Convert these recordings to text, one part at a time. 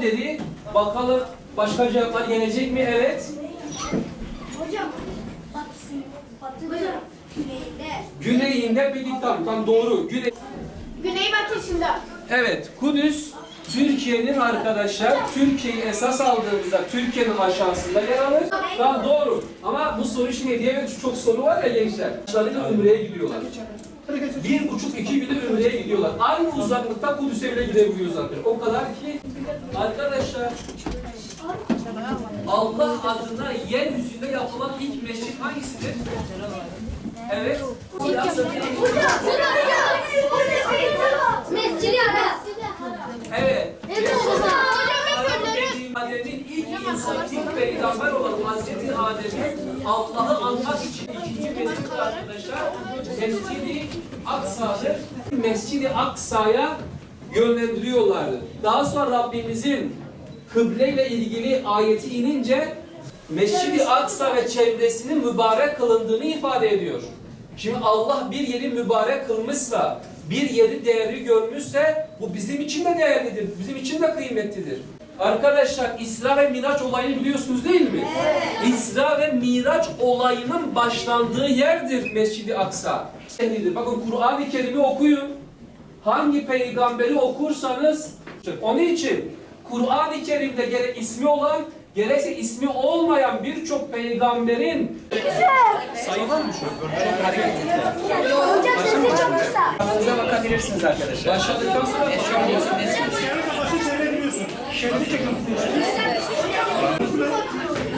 dedi. Bakalım başka cevaplar gelecek mi? Evet. Hocam, hocam, Güneyinde bir tam doğru. Güneybatısında. Evet, Kudüs Türkiye'nin arkadaşlar, Türkiye'yi esas aldığımızda Türkiye'nin aşağısında yer alır. Tamam doğru. Ama bu soru şimdi diye çok soru var ya gençler. Başlarıyla Ümre'ye gidiyorlar. 1,5-2 günde Ümre'ye gidiyorlar. Aynı uzaklıkta Kudüs'e bile gidebiliyoruz artık. O kadar ki arkadaşlar Allah adına yeryüzünde yapılan ilk mescit hangisidir? Evet. Mescid-i Haram. Evet. Adem'in ilk insan, ilk peygamber olan Hazreti Adem'in Allah'ı anmak için ikinci mescid arkadaşlar Mescid-i Aksa'dır. Mescid-i Aksa'ya yönlendiriyorlardı. Daha sonra Rabbimizin kıbleyle ilgili ayeti inince Mescid-i Aksa ve çevresinin mübarek kılındığını ifade ediyor. Şimdi Allah bir yeri mübarek kılmışsa, bir yeri değerli görmüşse bu bizim için de değerlidir, bizim için de kıymetlidir. Arkadaşlar İsra ve Miraç olayını biliyorsunuz değil mi? Evet. İsra ve Miraç olayının başlandığı yerdir Mescid-i Aksa. Bakın Kur'an-ı Kerim'i okuyun. Hangi peygamberi okursanız, onun için Kur'an-ı Kerim'de gerek ismi olan, gerekse ismi olmayan birçok peygamberin sayılır mı şu? Çok hareketli. Hocam sesi çok kısa. Kanalınıza bakabilirsiniz arkadaşlar. Başladıktan sonra Başı çevirebiliyorsun. Şeridi çekiyorsun.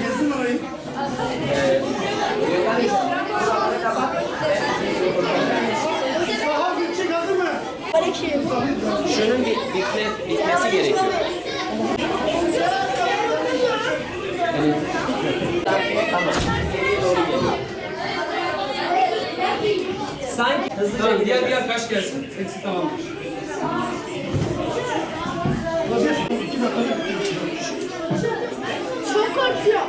Yazın orayı. Daha gidecek hazır mı? Şunun bitmesi gerekiyor. Tamam. Sanki hızlıca diğer kaç gelsin? Seksi tamamdır. Çok korkuyor.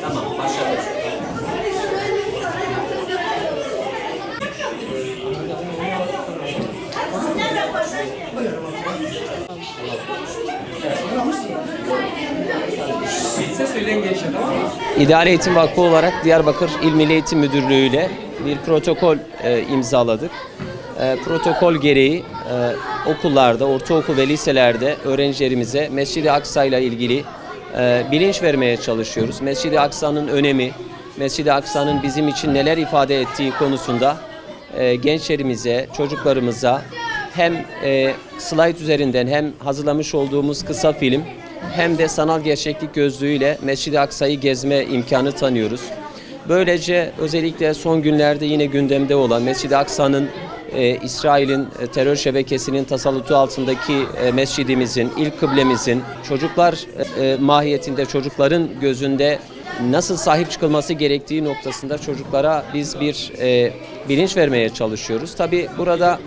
Tamam, başladık. Bitse söyleyin gençler, tamam mı? İdare Eğitim Vakfı olarak Diyarbakır İl Milli Eğitim Müdürlüğü ile bir protokol imzaladık. Protokol gereği okullarda, ortaokul ve liselerde öğrencilerimize Mescid-i Aksa ile ilgili bilinç vermeye çalışıyoruz. Mescid-i Aksa'nın önemi, Mescid-i Aksa'nın bizim için neler ifade ettiği konusunda gençlerimize, çocuklarımıza hem slide üzerinden hem hazırlamış olduğumuz kısa film hem de sanal gerçeklik gözlüğüyle Mescid-i Aksa'yı gezme imkanı tanıyoruz. Böylece özellikle son günlerde yine gündemde olan Mescid-i Aksa'nın İsrail'in terör şebekesinin tasallutu altındaki mescidimizin, ilk kıblemizin çocuklar mahiyetinde, çocukların gözünde nasıl sahip çıkılması gerektiği noktasında çocuklara biz bir bilinç vermeye çalışıyoruz. Tabii burada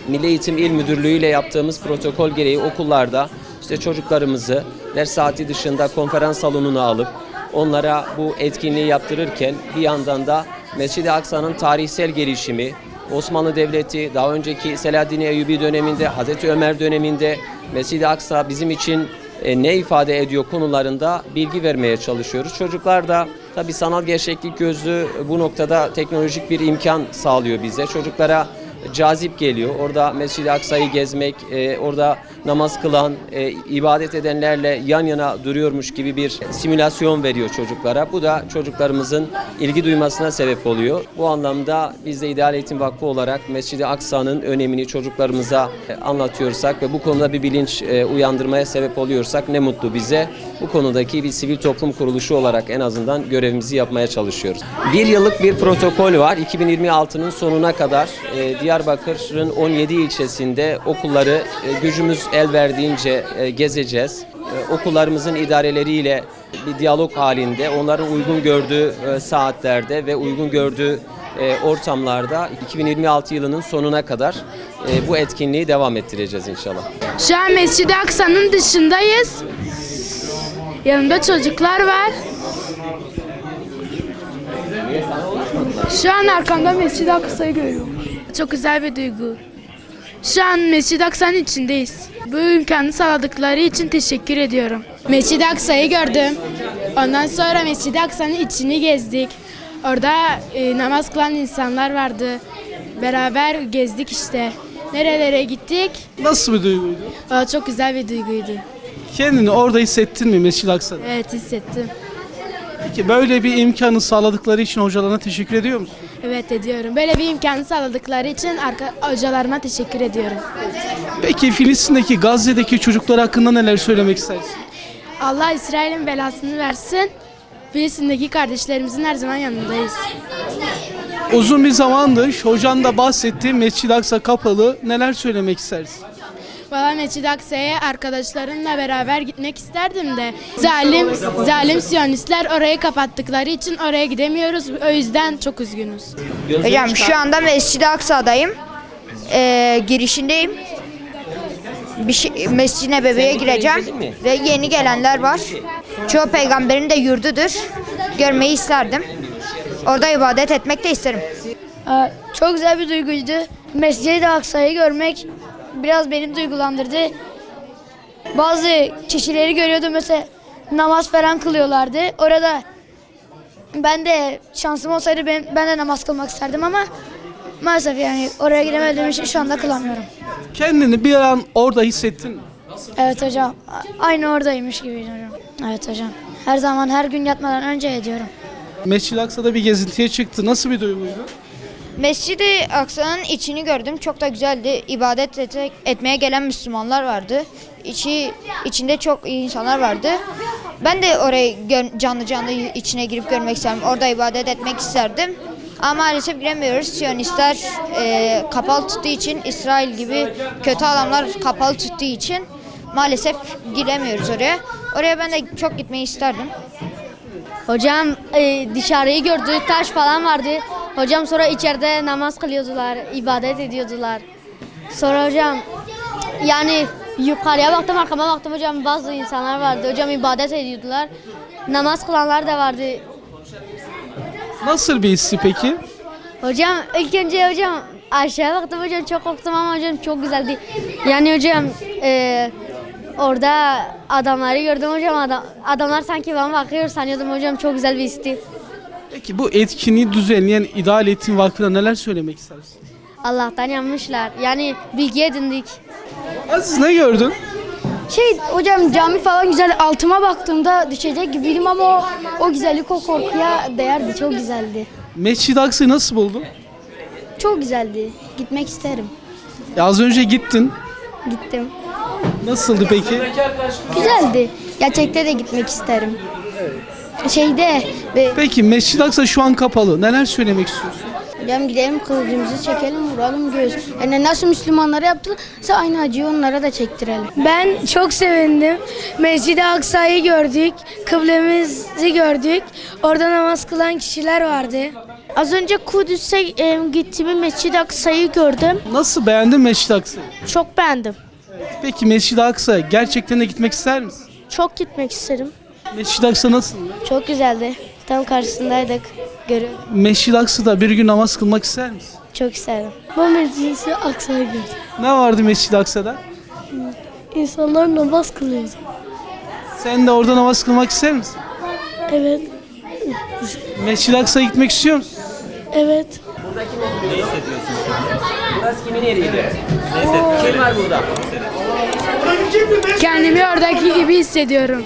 Milli Eğitim İl Müdürlüğü ile yaptığımız protokol gereği okullarda işte çocuklarımızı ders saati dışında konferans salonuna alıp onlara bu etkinliği yaptırırken bir yandan da Mescid-i Aksa'nın tarihsel gelişimi, Osmanlı Devleti, daha önceki Selahaddin Eyyubi döneminde, Hazreti Ömer döneminde Mescid-i Aksa bizim için ne ifade ediyor konularında bilgi vermeye çalışıyoruz. Çocuklar da tabii sanal gerçeklik gözlüğü bu noktada teknolojik bir imkan sağlıyor bize. Çocuklara cazip geliyor. Orada Mescid-i Aksa'yı gezmek, orada namaz kılan, ibadet edenlerle yan yana duruyormuş gibi bir simülasyon veriyor çocuklara. Bu da çocuklarımızın ilgi duymasına sebep oluyor. Bu anlamda biz de İdeal Eğitim Vakfı olarak Mescid-i Aksa'nın önemini çocuklarımıza anlatıyorsak ve bu konuda bir bilinç uyandırmaya sebep oluyorsak ne mutlu bize. Bu konudaki bir sivil toplum kuruluşu olarak en azından görevimizi yapmaya çalışıyoruz. Bir yıllık bir protokol var. 2026'nın sonuna kadar Diyarbakır'ın 17 ilçesinde okulları gücümüz el verdiğince gezeceğiz. Okullarımızın idareleriyle bir diyalog halinde onların uygun gördüğü saatlerde ve uygun gördüğü ortamlarda 2026 yılının sonuna kadar bu etkinliği devam ettireceğiz inşallah. Şu an Mescid-i Aksa'nın dışındayız. Yanımda çocuklar var. Şu an arkamda Mescid-i Aksa'yı görüyorum. Çok güzel bir duygu. Şu an Mescid-i Aksa'nın içindeyiz. Bu imkanı sağladıkları için teşekkür ediyorum. Mescid-i Aksa'yı gördüm. Ondan sonra Mescid-i Aksa'nın içini gezdik. Orada namaz kılan insanlar vardı. Beraber gezdik işte. Nerelere gittik? Nasıl bir duyguydu? Çok güzel bir duyguydu. Kendini orada hissettin mi Mescid-i Aksa'da? Evet, hissettim. Peki böyle bir imkanı sağladıkları için hocalarına teşekkür ediyor musun? Evet, ediyorum. Böyle bir imkanı sağladıkları için hocalarıma teşekkür ediyorum. Peki Filistin'deki, Gazze'deki çocuklar hakkında neler söylemek istersin? Allah İsrail'in belasını versin. Filistin'deki kardeşlerimizin her zaman yanındayız. Uzun bir zamandır hocan da bahsetti, Mescid-i Aksa kapalı. Neler söylemek istersin? Valla Mescid-i Aksa'ya arkadaşlarımla beraber gitmek isterdim de zalim Siyonistler orayı kapattıkları için oraya gidemiyoruz. O yüzden çok üzgünüz. Hocam şu anda Mescid-i Aksa'dayım. Girişindeyim. Mescid-i Nebevi'ye gireceğim ve yeni gelenler var. Çoğu peygamberin de yurdudur. Görmeyi isterdim. Orada ibadet etmek de isterim. Çok güzel bir duyguydu. Mescid-i Aksa'yı görmek biraz beni duygulandırdı. Bazı kişileri görüyordum, mesela namaz falan kılıyorlardı. Orada ben de şansım olsaydı ben de namaz kılmak isterdim ama maalesef yani oraya gidemediğim için şu anda kılamıyorum. Kendini bir an orada hissettin mi? Evet hocam. Aynı oradaymış gibiyim hocam. Evet hocam. Her zaman her gün yatmadan önce ediyorum. Mescid-i Aksa'da bir gezintiye çıktı. Nasıl bir duyguydu? Mescid-i Aksa'nın içini gördüm. Çok da güzeldi. İbadet etmeye gelen Müslümanlar vardı. İçinde çok iyi insanlar vardı. Ben de orayı canlı canlı içine girip görmek isterim. Orada ibadet etmek isterdim. Ama maalesef giremiyoruz. Siyonistler kapalı tuttuğu için, İsrail gibi kötü adamlar kapalı tuttuğu için maalesef giremiyoruz oraya. Oraya ben de çok gitmeyi isterdim. Hocam dışarıyı gördük, taş falan vardı. Hocam sonra içeride namaz kılıyordular, ibadet ediyordular. Sonra hocam yani yukarıya baktım, arkama baktım hocam, bazı insanlar vardı. Hocam ibadet ediyordular. Namaz kılanlar da vardı. Nasıl bir hissi peki? Hocam ilk önce hocam aşağıya baktım hocam, çok korktum ama hocam çok güzeldi. Yani hocam orada adamları gördüm hocam, adamlar sanki bana bakıyor sanıyordum hocam, çok güzel bir histi. Peki bu etkinliği düzenleyen İdealettin Vakfı'na neler söylemek istersin? Allah'tan yanmışlar. Yani bilgi edindik. Aziz, ne gördün? Hocam cami falan güzel. Altıma baktığımda düşecek gibiydim ama o güzellik o korkuya değerdi. Çok güzeldi. Mescid-i Aksa'yı nasıl buldun? Çok güzeldi. Gitmek isterim. Az önce gittin. Gittim. Nasıldı peki? Güzeldi. Gerçekte de gitmek isterim. Peki Mescid-i Aksa şu an kapalı. Neler söylemek istiyorsun? Hocam gidelim, kılıcımızı çekelim, vuralım göğüs. Yani nasıl Müslümanlara yaptılarsa aynı acıyı onlara da çektirelim. Ben çok sevindim. Mescid-i Aksa'yı gördük, kıblemizi gördük. Orada namaz kılan kişiler vardı. Az önce Kudüs'e gittiğim Mescid-i Aksa'yı gördüm. Nasıl, beğendin Mescid-i Aksa'yı? Çok beğendim. Peki Mescid-i Aksa gerçekten de gitmek ister misin? Çok gitmek isterim. Mescid-i Aksa nasıl? Çok güzeldi. Tam karşısındaydık. Görüyorduk. Mescid-i Aksa'da bir gün namaz kılmak ister misin? Çok isterim. Bu Mescid-i Aksa'yı gördüm. Ne vardı Mescid-i Aksa'da? İnsanlar namaz kılıyordu. Sen de orada namaz kılmak ister misin? Evet. Mescid-i Aksa'ya gitmek istiyor musun? Evet. Burası kimin yeriydi? Kim var burada? Kendimi oradaki gibi hissediyorum.